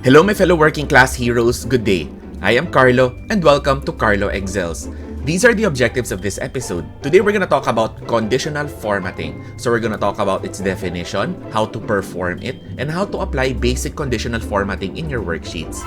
Hello my fellow working class heroes, good day. I am Carlo and welcome to Carlo Excels. These are the objectives of this episode. Today we're going to talk about conditional formatting. So we're going to talk about its definition, how to perform it, and how to apply basic conditional formatting in your worksheets.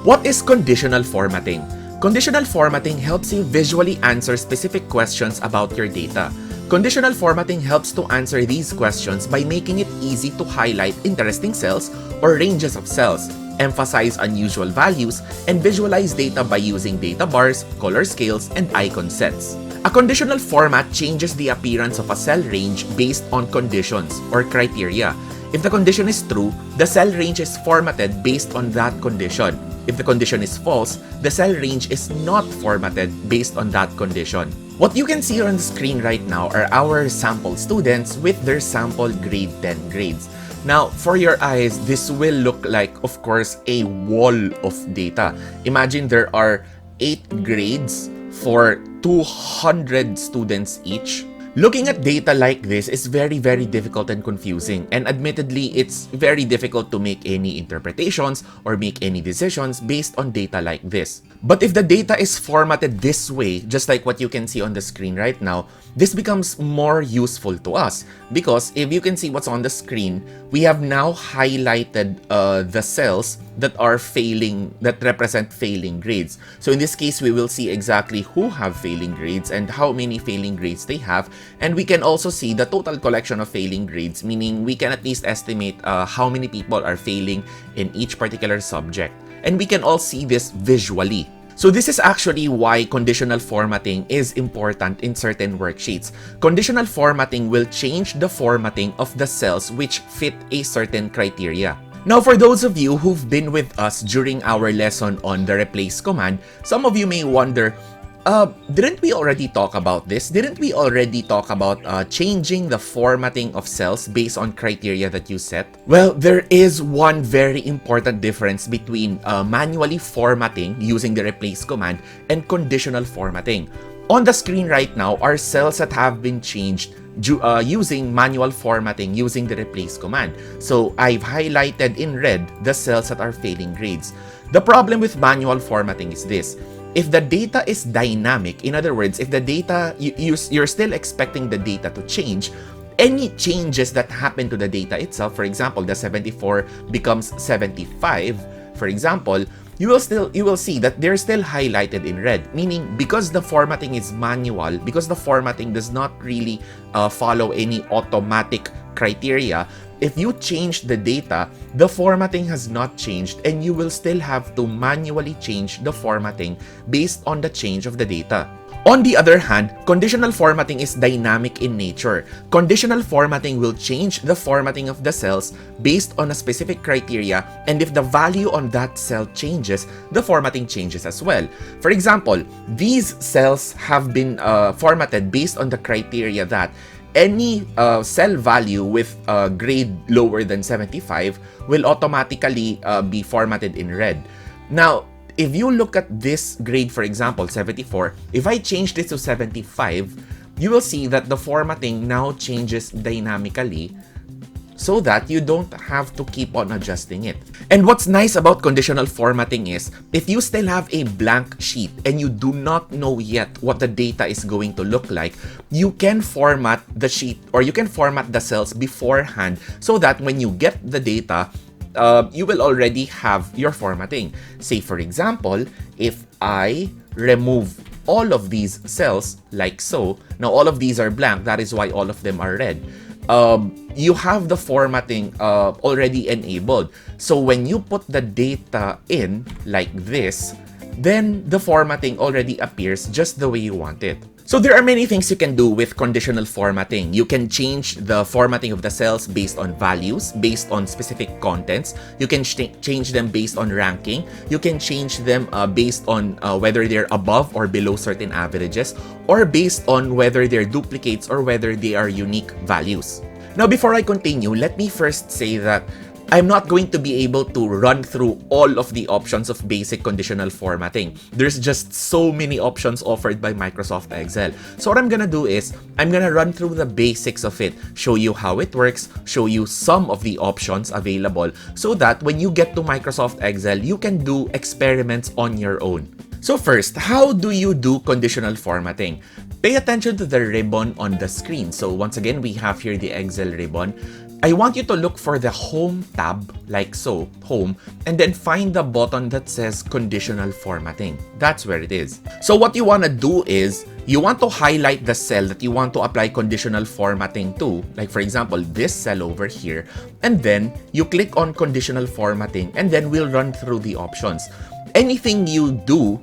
What is conditional formatting? Conditional formatting helps you visually answer specific questions about your data. Conditional formatting helps to answer these questions by making it easy to highlight interesting cells or ranges of cells, emphasize unusual values, and visualize data by using data bars, color scales, and icon sets. A conditional format changes the appearance of a cell range based on conditions or criteria. If the condition is true, the cell range is formatted based on that condition. If the condition is false, the cell range is not formatted based on that condition. What you can see on the screen right now are our sample students with their sample grade 10 grades. Now, for your eyes, this will look like, of course, a wall of data. Imagine there are 8 grades for 200 students each. Looking at data like this is very difficult and confusing, and admittedly, it's very difficult to make any interpretations or make any decisions based on data like this. But if the data is formatted this way, just like what you can see on the screen right now, this becomes more useful to us because if you can see what's on the screen, we have now highlighted the cells that are failing, that represent failing grades. So in this case, we will see exactly who have failing grades and how many failing grades they have. And we can also see the total collection of failing grades, meaning we can at least estimate how many people are failing in each particular subject. And we can all see this visually. So this is actually why conditional formatting is important in certain worksheets. Conditional formatting will change the formatting of the cells which fit a certain criteria. Now, for those of you who've been with us during our lesson on the replace command, some of you may wonder, didn't we already talk about this? Didn't we already talk about changing the formatting of cells based on criteria that you set? Well, there is one very important difference between manually formatting using the replace command and conditional formatting. On the screen right now are cells that have been changed using manual formatting using the replace command. So I've highlighted in red the cells that are failing grades. The problem with manual formatting is this. If the data is dynamic, in other words, if the data, you're still expecting the data to change, any changes that happen to the data itself, for example, the 74 becomes 75, for example, you will see that they're still highlighted in red, meaning because the formatting is manual, because the formatting does not really follow any automatic criteria, if you change the data, the formatting has not changed and you will still have to manually change the formatting based on the change of the data. On the other hand, conditional formatting is dynamic in nature. Conditional formatting will change the formatting of the cells based on a specific criteria, and if the value on that cell changes, the formatting changes as well. For example, these cells have been formatted based on the criteria that any cell value with grade lower than 75 will automatically be formatted in red. Now, if you look at this grade, for example, 74, if I change this to 75, you will see that the formatting now changes dynamically so that you don't have to keep on adjusting it. And what's nice about conditional formatting is, if you still have a blank sheet and you do not know yet what the data is going to look like, you can format the sheet or you can format the cells beforehand so that when you get the data, you will already have your formatting. Say, for example, if I remove all of these cells like so, now all of these are blank, that is why all of them are red. You have the formatting already enabled. So when you put the data in like this, then the formatting already appears just the way you want it. So there are many things you can do with conditional formatting. You can change the formatting of the cells based on values, based on specific contents. You can change them based on ranking. You can change them based on whether they're above or below certain averages, or based on whether they're duplicates or whether they are unique values. Now, before I continue, let me first say that I'm not going to be able to run through all of the options of basic conditional formatting. There's just so many options offered by Microsoft Excel. So what I'm gonna do is, I'm gonna run through the basics of it, show you how it works, show you some of the options available, so that when you get to Microsoft Excel, you can do experiments on your own. So first, how do you do conditional formatting? Pay attention to the ribbon on the screen. So once again, we have here the Excel ribbon. I want you to look for the Home tab, like so, Home, and then find the button that says Conditional Formatting. That's where it is. So what you want to do is, you want to highlight the cell that you want to apply conditional formatting to, like for example, this cell over here, and then you click on Conditional Formatting, and then we'll run through the options. Anything you do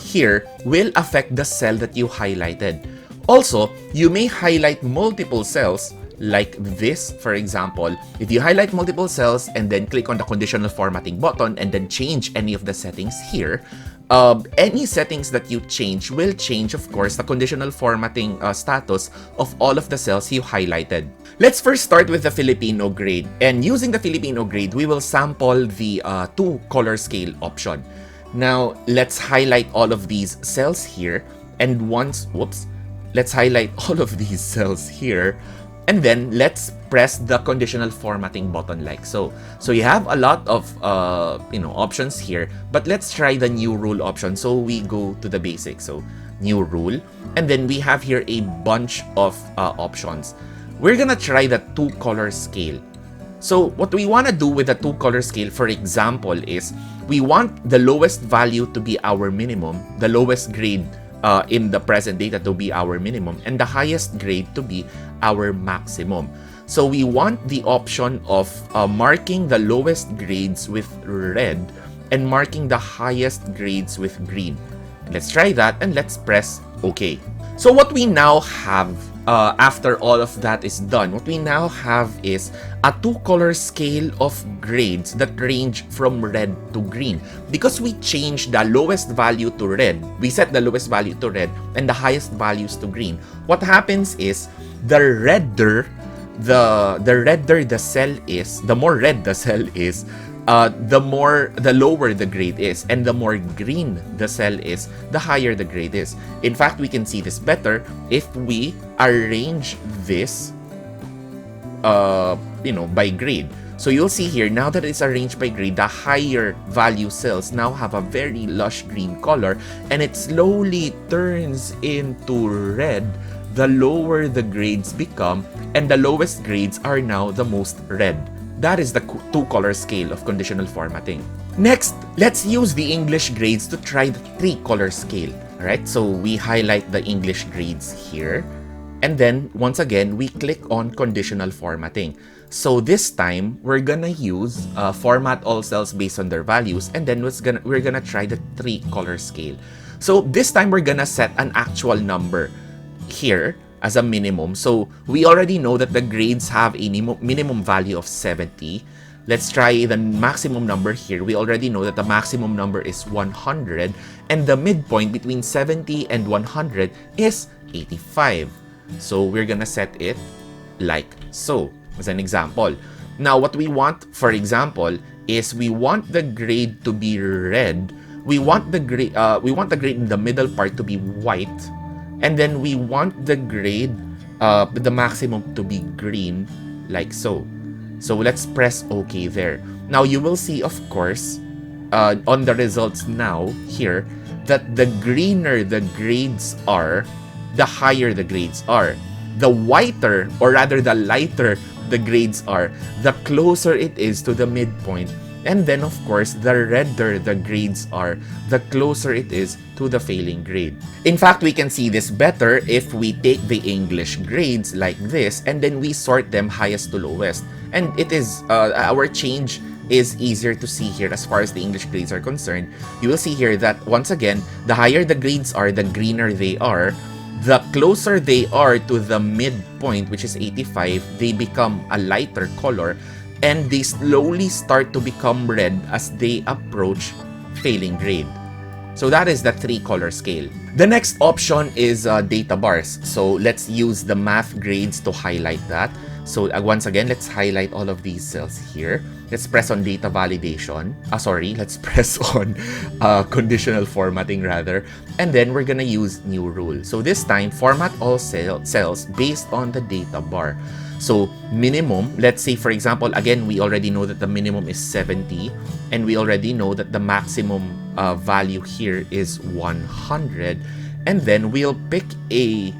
here will affect the cell that you highlighted. Also, you may highlight multiple cells, like this, for example. If you highlight multiple cells and then click on the conditional formatting button and then change any of the settings here, any settings that you change will change, of course, the conditional formatting status of all of the cells you highlighted. Let's first start with the Filipino grade. And using the Filipino grade, we will sample the 2 color scale option. Now, let's highlight all of these cells here. And let's highlight all of these cells here. And then let's press the conditional formatting button like so. So you have a lot of options here, but let's try the new rule option. So we go to the basics. So new rule, and then we have here a bunch of options. We're gonna try the 2 color scale. So what we want to do with the 2 color scale, for example, is we want the lowest value to be our minimum, the lowest grade in the present data to be our minimum, and the highest grade to be our maximum. So we want the option of marking the lowest grades with red and marking the highest grades with green. Let's try that and let's press OK. So what we now have after all of that is done, what we now have is a 2-color scale of grades that range from red to green. Because we changed the lowest value to red, we set the lowest value to red and the highest values to green. What happens is, the redder the cell is, the more red the cell is, the lower the grade is, and the more green the cell is, the higher the grade is. In fact, we can see this better if we arrange this by grade. So you'll see here, now that it's arranged by grade, the higher value cells now have a very lush green color, and it slowly turns into red the lower the grades become, and the lowest grades are now the most red. That is the 2-color scale of conditional formatting. Next, let's use the English grades to try the 3-color scale. Alright, so we highlight the English grades here. And then, once again, we click on conditional formatting. So this time, we're gonna use format all cells based on their values, and then we're gonna try the 3-color scale. So this time, we're gonna set an actual number here as a minimum. So we already know that the grades have a minimum value of 70. Let's try the maximum number here. We already know that the maximum number is 100, and the midpoint between 70 and 100 is 85. So we're gonna set it like so, as an example. Now what we want, for example, is we want the grade to be red. We want the grade in the middle part to be white. And then we want the grade, the maximum to be green, like so. So let's press OK there. Now you will see, of course, on the results now here, that the greener the grades are, the higher the grades are. The whiter, or rather the lighter the grades are, the closer it is to the midpoint. And then, of course, the redder the grades are, the closer it is to the failing grade. In fact, we can see this better if we take the English grades like this, and then we sort them highest to lowest. And it is, our change is easier to see here as far as the English grades are concerned. You will see here that, once again, the higher the grades are, the greener they are. The closer they are to the midpoint, which is 85, they become a lighter color. And they slowly start to become red as they approach failing grade. So that is the 3-color scale. The next option is data bars. So let's use the math grades to highlight that. So once again, let's highlight all of these cells here. Let's press on data validation. Let's press on conditional formatting rather. And then we're gonna use new rule. So this time, format all cells based on the data bar. So minimum, let's say for example, again, we already know that the minimum is 70. And we already know that the maximum value here is 100. And then we'll pick a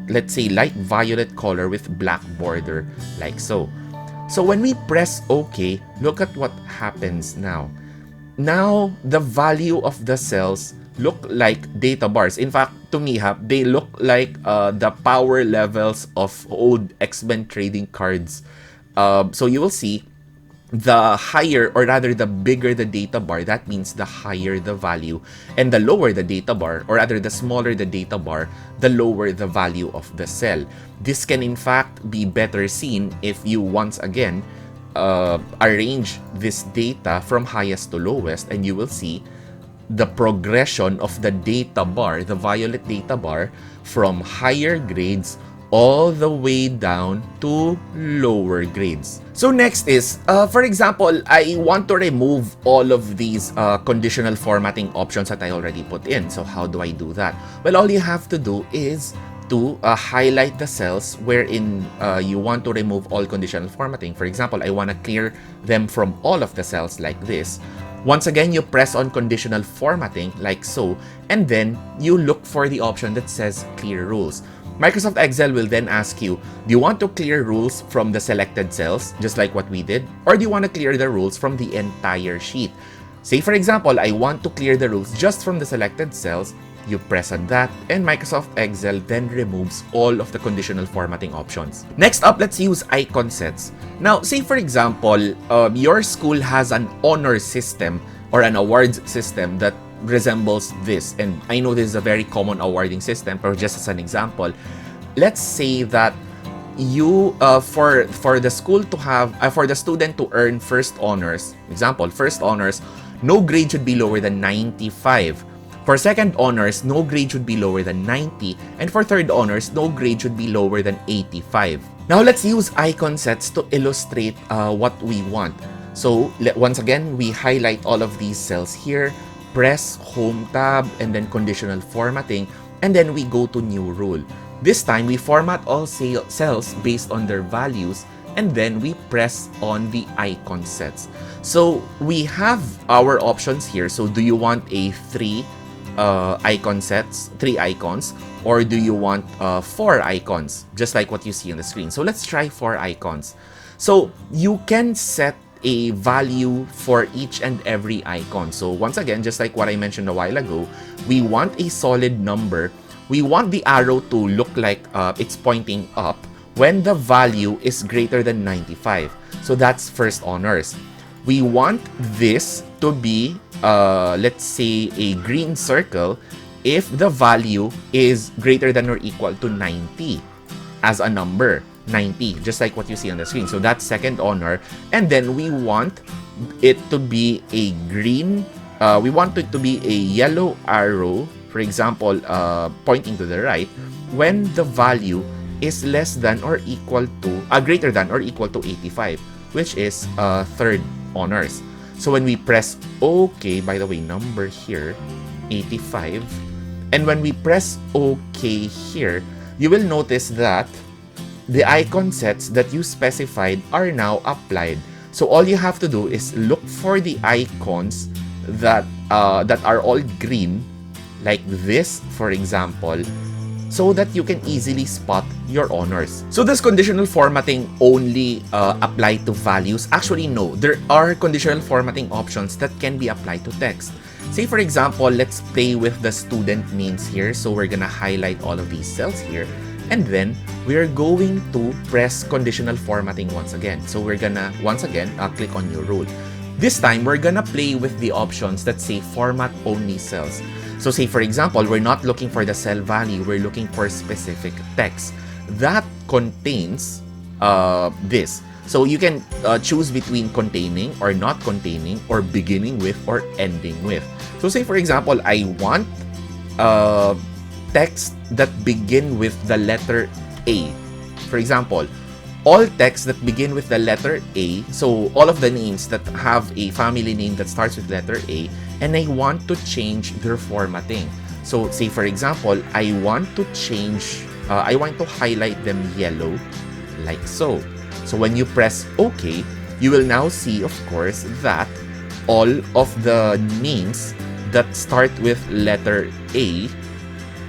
let's say light violet color with black border, like so. So when we press OK, look at what happens now. Now the value of the cells look like data bars. In fact, to me, they look like the power levels of old X-Men trading cards. So you will see the higher, or rather the bigger the data bar, that means the higher the value, and the lower the data bar, or rather the smaller the data bar, the lower the value of the cell. This can in fact be better seen if you once again arrange this data from highest to lowest, and you will see the progression of the data bar, the violet data bar, from higher grades all the way down to lower grades. So next is, for example, I want to remove all of these conditional formatting options that I already put in. So how do I do that? Well, all you have to do is to highlight the cells wherein you want to remove all conditional formatting. For example, I want to clear them from all of the cells like this. Once again, you press on conditional formatting like so, and then you look for the option that says clear rules. Microsoft Excel will then ask you, do you want to clear rules from the selected cells, just like what we did? Or do you want to clear the rules from the entire sheet? Say for example, I want to clear the rules just from the selected cells. You press on that, and Microsoft Excel then removes all of the conditional formatting options. Next up, let's use icon sets. Now, say for example, your school has an honor system or an awards system that resembles this, and I know this is a very common awarding system, but just as an example, let's say that you for the school to have for the student to earn first honors, example, first honors, no grade should be lower than 95. For second honors, no grade should be lower than 90, and for third honors, no grade should be lower than 85. Now let's use icon sets to illustrate what we want. So once again, we highlight all of these cells here, press Home tab, and then conditional formatting, and then we go to new rule. This time, we format all cells based on their values, and then we press on the icon sets. So we have our options here. So do you want a 3 icon sets, 3 icons, or do you want 4 icons, just like what you see on the screen? So let's try 4 icons. So you can set a value for each and every icon. So once again, just like what I mentioned a while ago, we want a solid number. We want the arrow to look like it's pointing up when the value is greater than 95. So that's first honors. We want this to be, let's say, a green circle if the value is greater than or equal to 90 as a number. 90, just like what you see on the screen. So that's second honor. And then we want it to be a green, we want it to be a yellow arrow, for example, pointing to the right, when the value is less than or equal to, greater than or equal to 85, which is third honors. So when we press OK, by the way, number here, 85, and when we press OK here, you will notice that the icon sets that you specified are now applied. So all you have to do is look for the icons that are all green, like this, for example, so that you can easily spot your honors. So does conditional formatting only apply to values? Actually, no. There are conditional formatting options that can be applied to text. Say, for example, let's play with the student names here. So we're gonna highlight all of these cells here. And then we're going to press conditional formatting once again. So we're gonna, once again, click on new rule. This time, we're gonna play with the options that say format only cells. So say, for example, we're not looking for the cell value, we're looking for specific text that contains this. So you can choose between containing or not containing, or beginning with or ending with. So say, for example, I want text that begin with the letter A. For example, all texts that begin with the letter A, so all of the names that have a family name that starts with letter A, and I want to change their formatting. So say for example, I want to highlight them yellow, like so. So when you press OK, you will now see, of course, that all of the names that start with letter A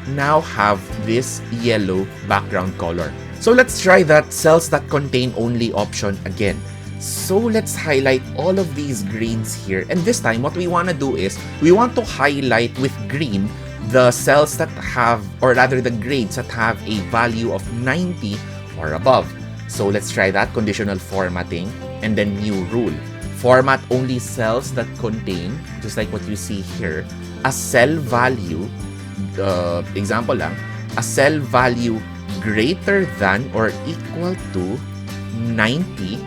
now have this yellow background color. So let's try that cells that contain only option again. So let's highlight all of these grades here. And this time, what we want to do is, we want to highlight with green the cells that have, or rather the grades that have a value of 90 or above. So let's try that, conditional formatting, and then new rule. Format only cells that contain, just like what you see here, a cell value, example lang, a cell value greater than or equal to 90,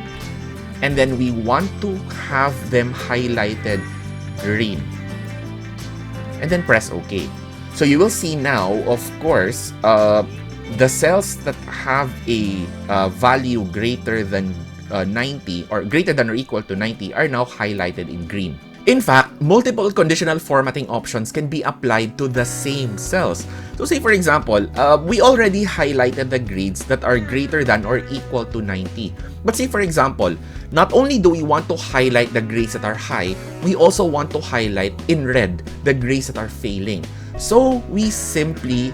and then we want to have them highlighted green, and then press OK. So you will see now, of course, the cells that have a value greater than 90 or greater than or equal to 90 are now highlighted in green. In fact, multiple conditional formatting options can be applied to the same cells. So say for example, we already highlighted the grades that are greater than or equal to 90. But say for example, not only do we want to highlight the grades that are high, we also want to highlight in red the grades that are failing. So we simply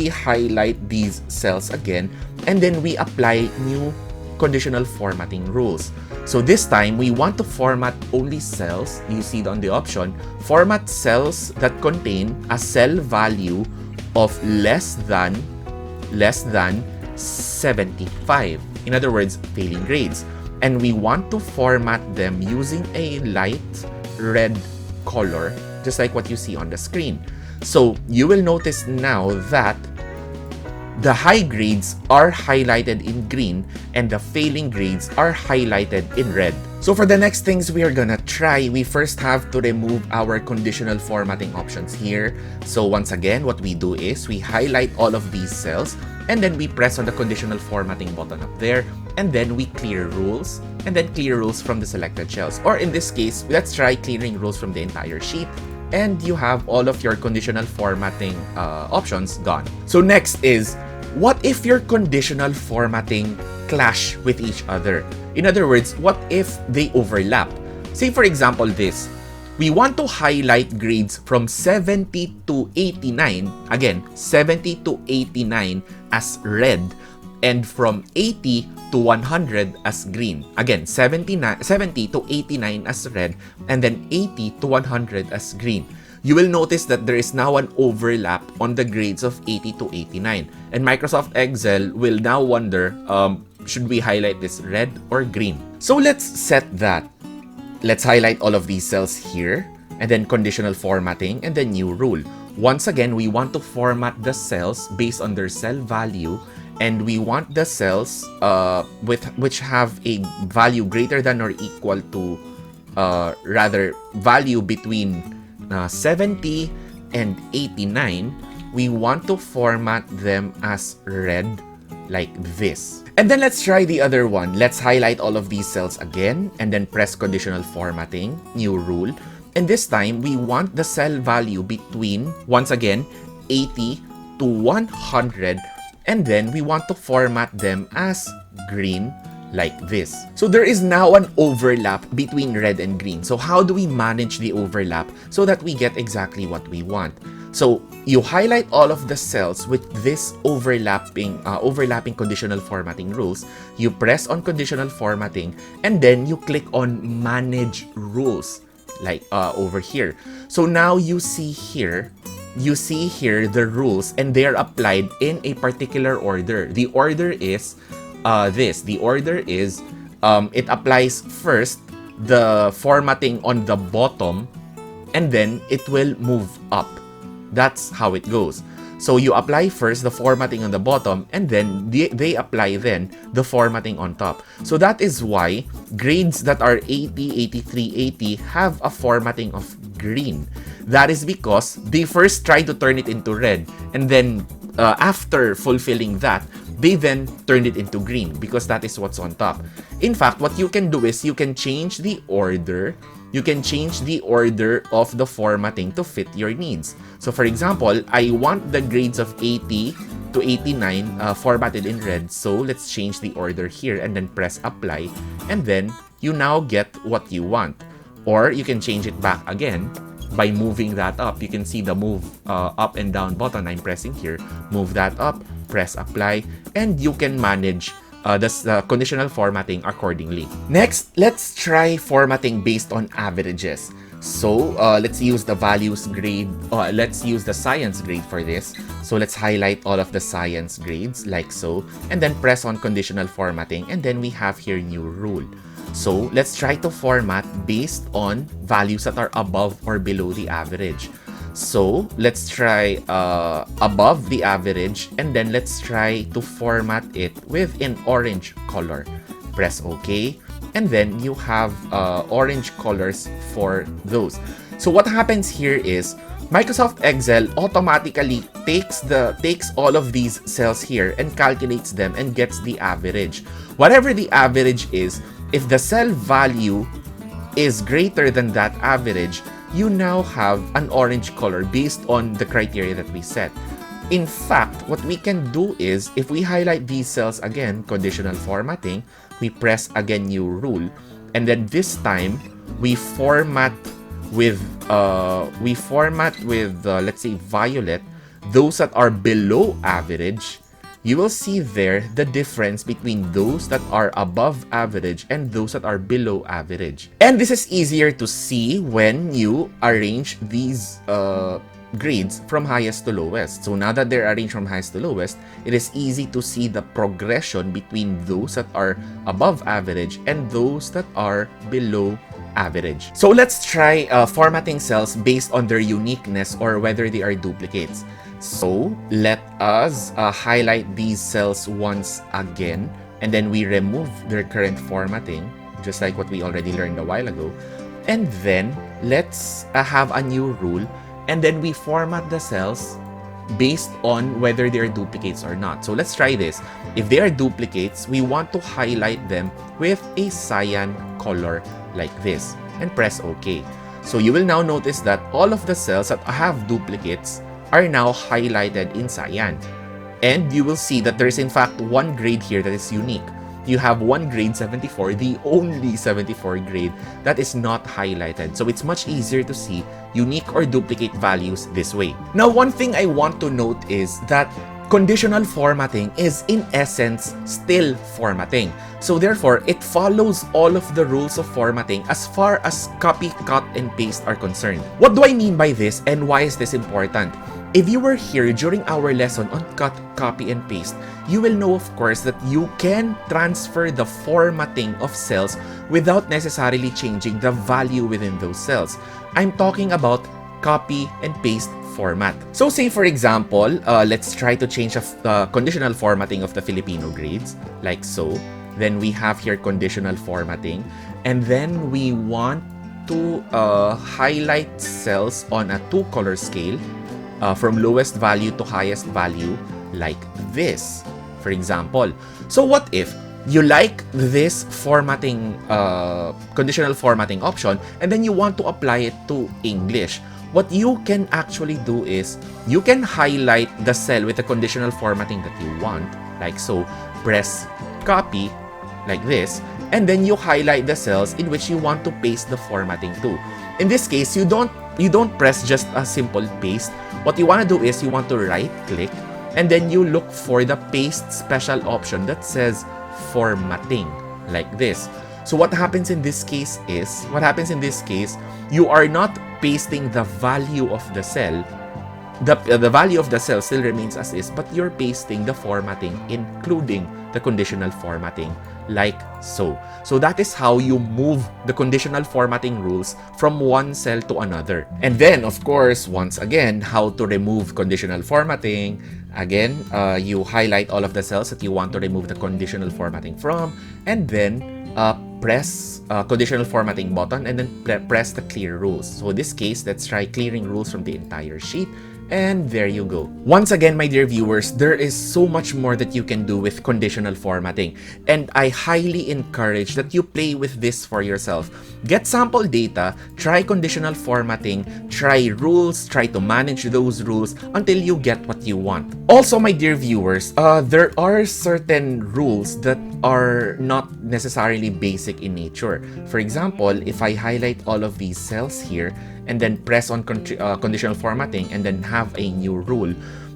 highlight these cells again, and then we apply new conditional formatting rules. So this time, we want to format only cells, you see on the option, format cells that contain a cell value of less than 75. In other words, failing grades. And we want to format them using a light red color, just like what you see on the screen. So you will notice now that the high grades are highlighted in green and the failing grades are highlighted in red. So for the next things we are gonna try, we first have to remove our conditional formatting options here. So once again, what we do is we highlight all of these cells and then we press on the conditional formatting button up there, and then we clear rules, and then clear rules from the selected cells. Or in this case, let's try clearing rules from the entire sheet, and you have all of your conditional formatting options gone. So next is, what if your conditional formatting clash with each other? In other words, what if they overlap? Say for example this, we want to highlight grades from 70 to 89, again, 70 to 89 as red, and from 80 to 100 as green. Again, 70 to 89 as red, and then 80 to 100 as green. You will notice that there is now an overlap on the grades of 80 to 89. And Microsoft Excel will now wonder, should we highlight this red or green? So let's set that. Let's highlight all of these cells here, and then conditional formatting, and then new rule. Once again, we want to format the cells based on their cell value, and we want the cells which have a value greater than or equal to, value between 70 and 89, we want to format them as red, like this. And then let's try the other one. Let's highlight all of these cells again, and then press conditional formatting, new rule. And this time, we want the cell value between, once again, 80 to 100, and then we want to format them as green, like this. So there is now an overlap between red and green. So how do we manage the overlap so that we get exactly what we want? So you highlight all of the cells with this overlapping conditional formatting rules. You press on conditional formatting, and then you click on manage rules, like over here. So now you see here the rules, and they are applied in a particular order. The order is it applies first the formatting on the bottom, and then it will move up. That's how it goes. So you apply first the formatting on the bottom, and then they apply then the formatting on top. So that is why grades that are 80, 83, 80 have a formatting of green. That is because they first try to turn it into red, and then after fulfilling that, they then turned it into green because that is what's on top. In fact, what you can do is you can change the order. You can change the order of the formatting to fit your needs. So for example, I want the grades of 80 to 89 formatted in red. So let's change the order here and then press apply. And then you now get what you want. Or you can change it back again by moving that up. You can see the move up and down button I'm pressing here. Move that up, press apply, and you can manage the conditional formatting accordingly. Next, let's try formatting based on averages. So let's use the values grade, let's use the science grade for this. So let's highlight all of the science grades like so, and then press on conditional formatting, and then we have here new rule. So let's try to format based on values that are above or below the average. So let's try above the average, and then let's try to format it with an orange color. Press OK, and then you have orange colors for those. So what happens here is Microsoft Excel automatically takes all of these cells here and calculates them and gets the average. Whatever the average is, if the cell value is greater than that average, you now have an orange color based on the criteria that we set. In fact, what we can do is, if we highlight these cells again, conditional formatting, we press again new rule, and then this time we format with let's say violet, those that are below average. You will see there the difference between those that are above average and those that are below average. And this is easier to see when you arrange these grades from highest to lowest. So now that they're arranged from highest to lowest, it is easy to see the progression between those that are above average and those that are below average. So let's try formatting cells based on their uniqueness or whether they are duplicates. So let us highlight these cells once again, and then we remove their current formatting, just like what we already learned a while ago. And then let's have a new rule, and then we format the cells based on whether they're duplicates or not. So let's try this. If they are duplicates, we want to highlight them with a cyan color like this and press OK. So you will now notice that all of the cells that have duplicates are now highlighted in cyan. And you will see that there is in fact one grade here that is unique. You have one grade 74, the only 74 grade that is not highlighted. So it's much easier to see unique or duplicate values this way. Now, one thing I want to note is that conditional formatting is in essence still formatting. So therefore, it follows all of the rules of formatting as far as copy, cut, and paste are concerned. What do I mean by this, and why is this important? If you were here during our lesson on cut, copy, and paste, you will know, of course, that you can transfer the formatting of cells without necessarily changing the value within those cells. I'm talking about copy and paste format. So say for example, let's try to change the conditional formatting of the Filipino grades, like so. Then we have here conditional formatting, and then we want to highlight cells on a 2-color scale, from lowest value to highest value, like this, for example. So what if you like this formatting, conditional formatting option, and then you want to apply it to English? What you can actually do is, you can highlight the cell with the conditional formatting that you want, like so. Press copy, like this, and then you highlight the cells in which you want to paste the formatting to. In this case, you don't press just a simple paste. What you want to do is you want to right click, and then you look for the paste special option that says formatting, like this. So what happens in this case is, you are not pasting the value of the cell. The value of the cell still remains as is, but you're pasting the formatting, including the conditional formatting, like so. So that is how you move the conditional formatting rules from one cell to another. And then, of course, once again, how to remove conditional formatting. Again, you highlight all of the cells that you want to remove the conditional formatting from, and then press conditional formatting button, and then press the clear rules. So in this case, let's try clearing rules from the entire sheet, And there you go. Once again, my dear viewers, there is so much more that you can do with conditional formatting. And I highly encourage that you play with this for yourself. Get sample data, try conditional formatting, try rules, try to manage those rules until you get what you want. Also, my dear viewers, there are certain rules that are not necessarily basic in nature. For example, if I highlight all of these cells here and then press on conditional formatting and then have a new rule,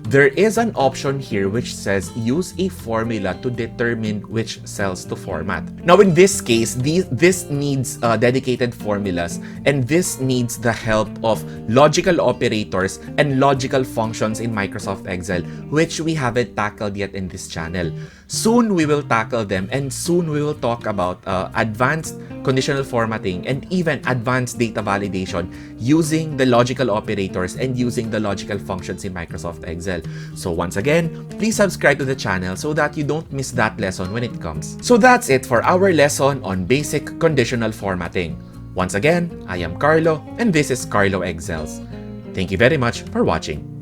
there is an option here which says use a formula to determine which cells to format. Now in this case, this needs dedicated formulas, and this needs the help of logical operators and logical functions in Microsoft Excel, which we haven't tackled yet in this channel. Soon we will tackle them, and soon we will talk about advanced conditional formatting and even advanced data validation using the logical operators and using the logical functions in Microsoft Excel. So once again, please subscribe to the channel so that you don't miss that lesson when it comes. So that's it for our lesson on basic conditional formatting. Once again, I am Carlo and this is Carlo Excels. Thank you very much for watching.